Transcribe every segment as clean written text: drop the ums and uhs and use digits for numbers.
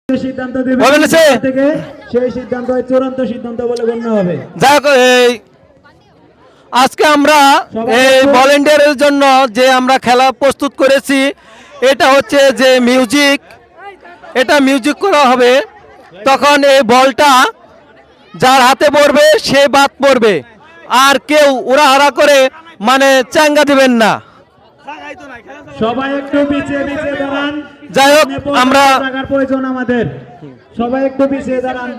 সিদ্ধান্ত দেবে থেকে সেই সিদ্ধান্ত চূড়ান্ত সিদ্ধান্ত বলে গণ্য হবে। যাই হোক, আজকে আমরা এই ভলেন্টিয়ারের জন্য যে আমরা খেলা প্রস্তুত করেছি, এটা হচ্ছে যে মিউজিক, এটা মিউজিক করা হবে। তখন এই বলটা যার হাতে পড়বে সে বাদ পড়বে, আর কেউ উড়াহারা করে মানে চাঙ্গা দিবেন না। সবাই একটু পিছিয়ে পিছিয়ে দাঁড়ান। যাই হোক, আমরা টাকার প্রয়োজন আমাদের, সবাই একটু পিছিয়ে দাঁড়ান,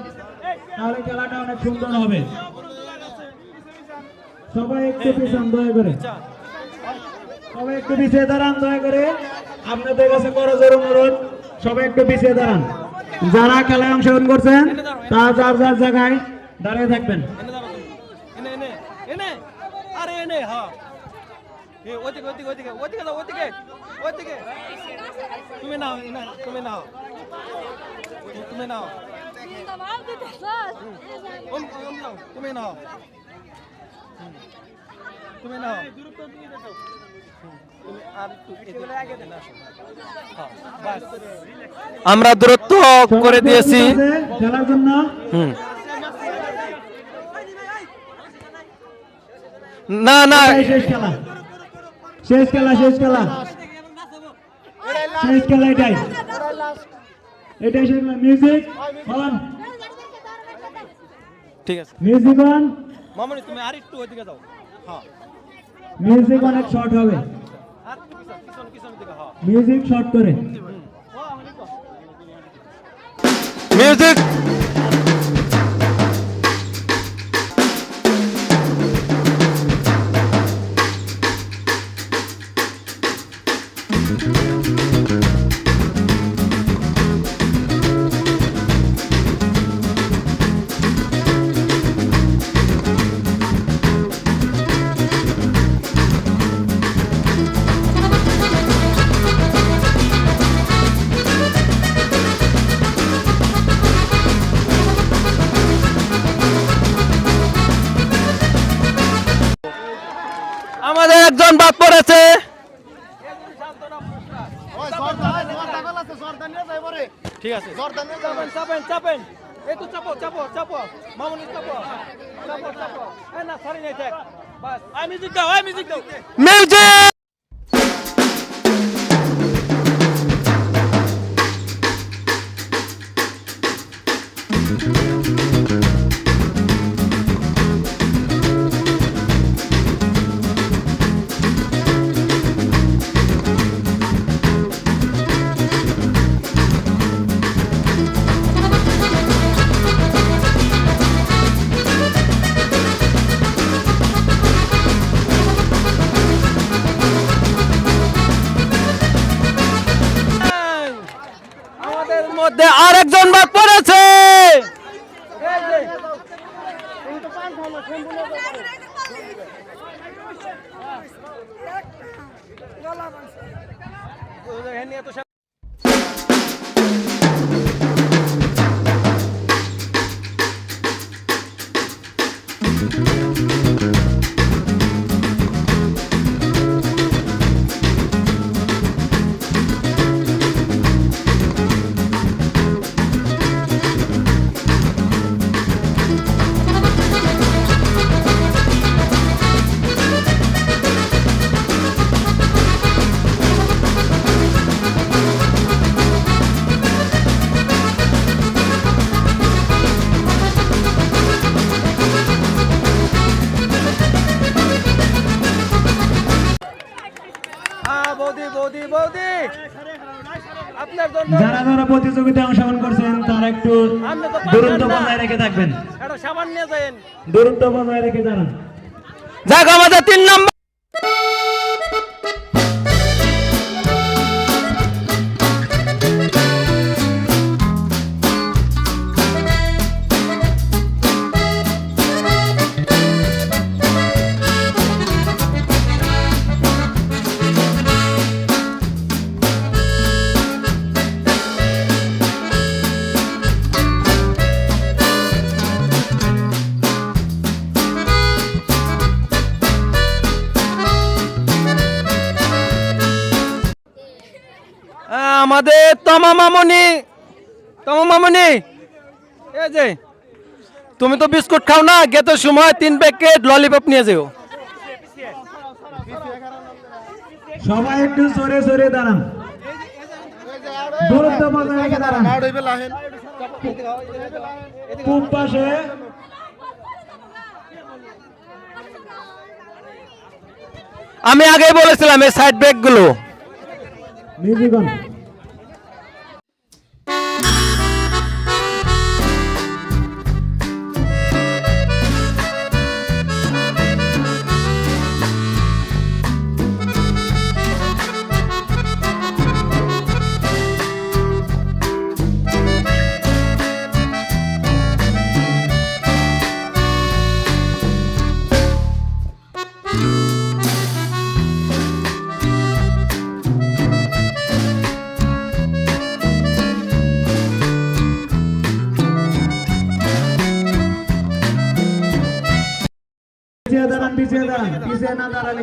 তাহলে খেলাটা অনেক সুন্দর হবে। সবাই একটু পিছন দয়া করে, সবাই একটু পিছিয়ে দাঁড়ান দয়া করে। আপনাদের কাছে বড় জোর অনুরোধ, সবাই একটু পিছিয়ে দাঁড়ান। যারা খেলায় অংশগ্রহণ করছেন তারা যার যার জায়গায় দাঁড়িয়ে থাকবেন। আমরা দূরত্ব করে দিয়েছি খেলার জন্য। না না, শেষ খেলা, শেষ খেলা, শেষ খেলা, শেষ খেলা, এটাই এটাই শেষ খেলা। মিউজিক অন, ঠিক আছে। মিউজিক অন, মামনি তুমি আর একটু ওইদিকে যাও। হ্যাঁ, মিউজিক অনেক শর্ট হবে, আর পিছন পিছন দিকে। হ্যাঁ, মিউজিক শর্ট করে। মিউজিক। আমাদের একজন বাদ পড়েছে। ঠিক আছে, চাপেন চাপেন, একটু চাপো চাপো চাপো, মামুনি চাপো চাপো চাপো। না সরি নাই, দেখ বাস। আই মিউজিক দাও, আই মিউজিক দাও, মিউজিক। মধ্যে আরেকজন বাদ পড়েছে। যারা যারা প্রতিযোগিতায় অংশগ্রহণ করছেন তারা একটু দূরত্ব বজায় রেখে থাকবেন, দূরত্ব বজায় রেখে দাঁড়ান। যাক, আমাদের 3 নম্বর। আমাদের তমা মামনি তোমার মামনি এই যে তুমি তো বিস্কুট খাও না, গেতের সময় 3 প্যাকেট ললিপপ নিয়ে যেও। সবাই একটু সরে সরে দাঁড়ান, দূরত্ব বজায় রেখে দাঁড়ান। পূব পাশে আমি আগেই বলেছিলাম এই সাইড ব্রেক গুলো। Music on.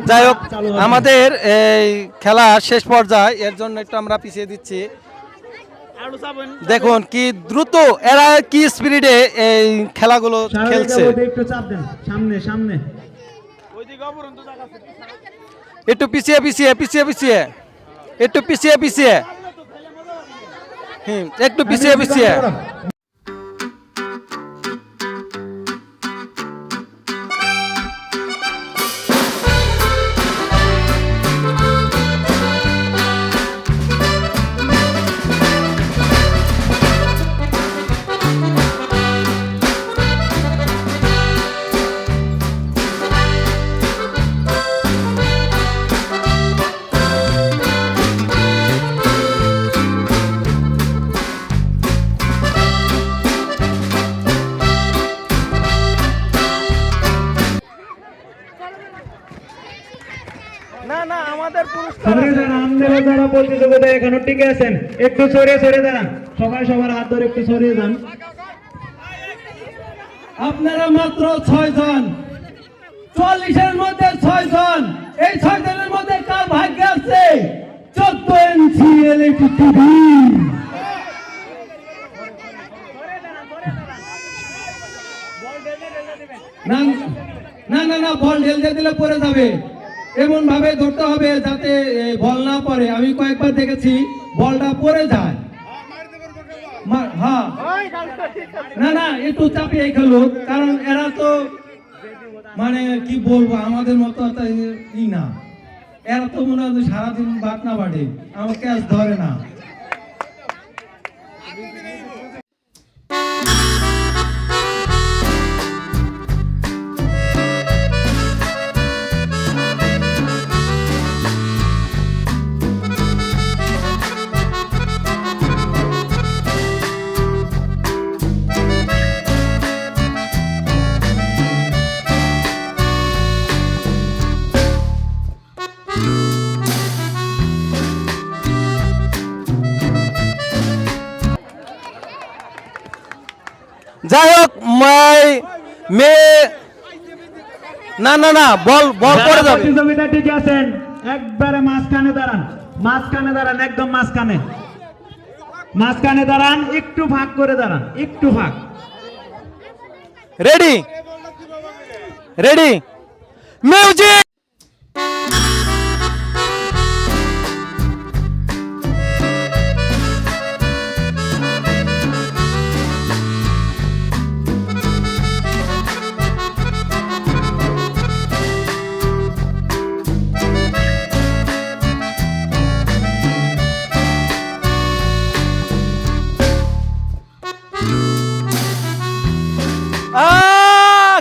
যাই হোক, আমাদের এই খেলা শেষ পর্যায়ে, এর জন্য একটু আমরা পিছিয়ে দিচ্ছি। দেখুন কি দ্রুত এরা কি স্পিরিটে এই খেলাগুলো খেলছে। একটু চাপ দেন, সামনে সামনে একটু পিছিয়ে পিছিয়ে পিছিয়ে পিছিয়ে একটু পিছিয়ে পিছিয়ে একটু পিছিয়ে পিছিয়ে। না না, আমাদের পুরস্কার আপনারা যারা প্রতিযোগিতায় এখনো টিকে আছেন একটু সরে সরে দাঁড়ান, সবাই সবার হাত ধরে একটু সরিয়ে যান। আপনারা মাত্র 6 জন, 40-এর মধ্যে 6 জন। এই 6 জনের মধ্যে কার ভাগ্য আছে 14 ইঞ্চি এলইডি টিভি? না না না না, বল ঢেলতে দিলে পড়ে যাবে। এমন ভাবে ধরতে হবে যাতে বল না পড়ে। আমি কয়েকবার দেখেছি বলটা পড়ে যায়। হ্যাঁ, না না, একটু চাপিয়ে খেলো, কারণ এরা তো মানে কি বলবো, আমাদের মতো ই না। এরা তো মনে হয় সারাদিন বাট না বাটে, আমার ক্যাচ ধরে না। যাই হোক, মেয়ে না না না, বল বল পড়ে যাবে। প্রতিযোগিতা ঠিক আছেন, একবারে মাঝখানে দাঁড়ান, মাঝখানে দাঁড়ান, একদম মাঝখানে, মাঝখানে দাঁড়ান, একটু ভাগ করে দাঁড়ান, একটু ভাগ। Ready ready music.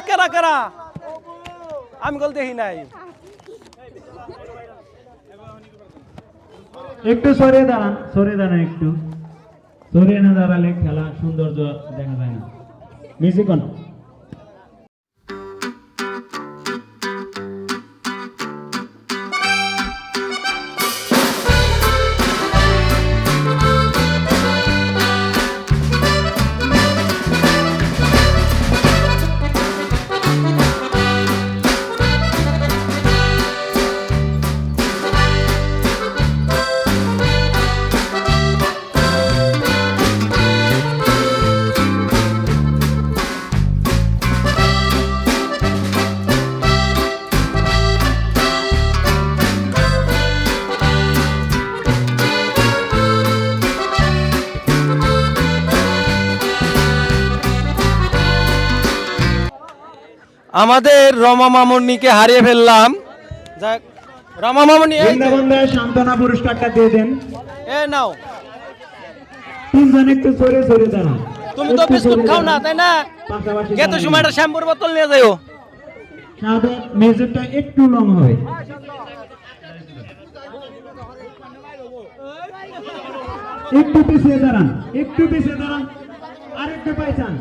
কারা কারা, আমি গোল দেখি নাই। একটু সরিয়ে দাঁড়ান, সরিয়ে দাঁড়ান, একটু সরিয়ে না দাঁড়ালে খেলা সৌন্দর্য দেখা যায় না। Music on. আমাদের রমা মামুনিকে হারিয়ে ফেললাম। যাক, রমা মামুনি এই যে, বৃন্দাবন দাস সান্ত্বনা পুরস্কারটা দিয়ে দেন। এ নাও। তিনজন একটু সরে সরে দাঁড়ান। তুমি তো বিস্কুট খাও না তাই না? পাশাপাশি গেত সময় একটা শ্যাম্পুর বোতল নিয়ে যাও। শাহাদাত, মিউজিকটা একটু লং হবে। একটু পিছিয়ে দাঁড়ান, একটু পিছিয়ে দাঁড়ান। আর একটু পাইছান,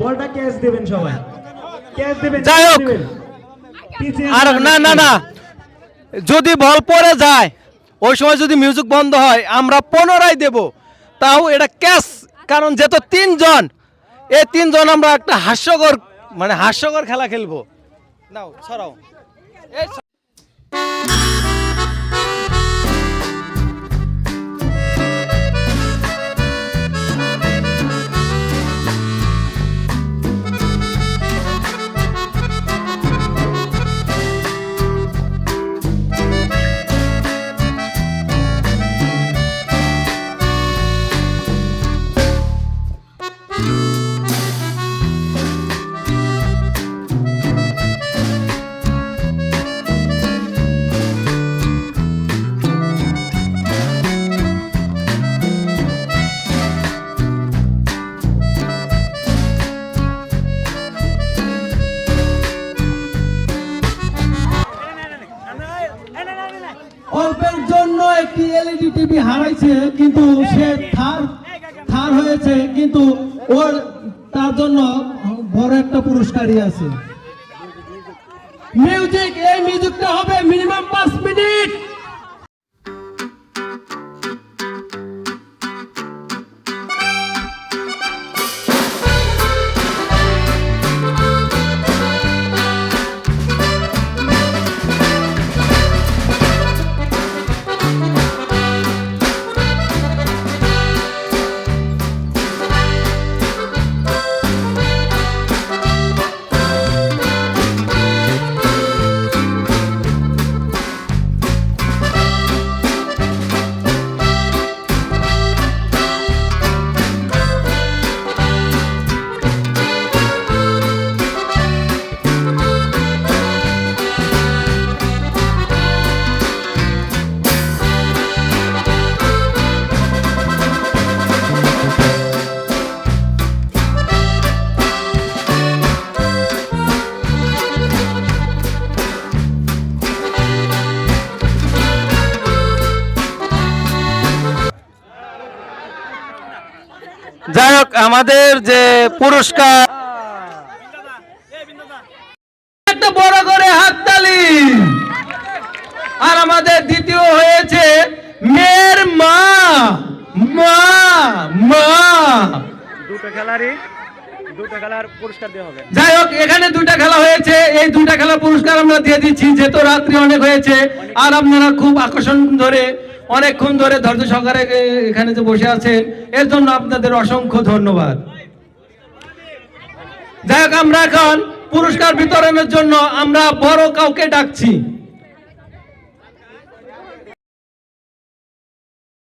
বলটা ক্যাচ দিবেন সবাই, ক্যাচ দিবেন। যাই হোক। দিবেন। পিছিয়ে আর দাঁড়ান না না একটু। না, যদি বল পড়ে যায় ওই সময় যদি মিউজিক বন্ধ হয় আমরা পুনরায় দেব, তাও এটা ক্যাশ। কারণ যেহেতু তিনজন, এই তিনজন আমরা একটা হাস্যকর মানে হাস্যকর খেলা খেলবো। নাও ছড়াও। এই অল্পের জন্য একটি এলইডি টিভি হারাইছে, কিন্তু সে থার হয়েছে, কিন্তু ওর তার জন্য বড় একটা পুরস্কারই আছে। মিউজিক, এই মিউজিকটা হবে মিনিমাম 5 মিনিট। যাই হোক, আমাদের যে পুরস্কার, একটা বড় করে হাততালি। আর আমাদের দ্বিতীয় হয়েছে মেয়ের মা। মা মা দুটো খেলার পুরস্কার দেওয়া হবে। যাই হোক, এখানে দুটা খেলা হয়েছে, এই দুটা খেলার পুরস্কার আমরা দিয়ে দিচ্ছি। যেহেতু রাত্রি অনেক হয়েছে আর আপনারা খুব আকর্ষণ ধরে অনেকক্ষণ ধরে ধৈর্য সহকারে এখানে যে বসে আছেন, এর জন্য আপনাদের অসংখ্য ধন্যবাদ। যাই হোক, আমরা এখন পুরস্কার বিতরণের জন্য আমরা বড় কাউকে ডাকছি।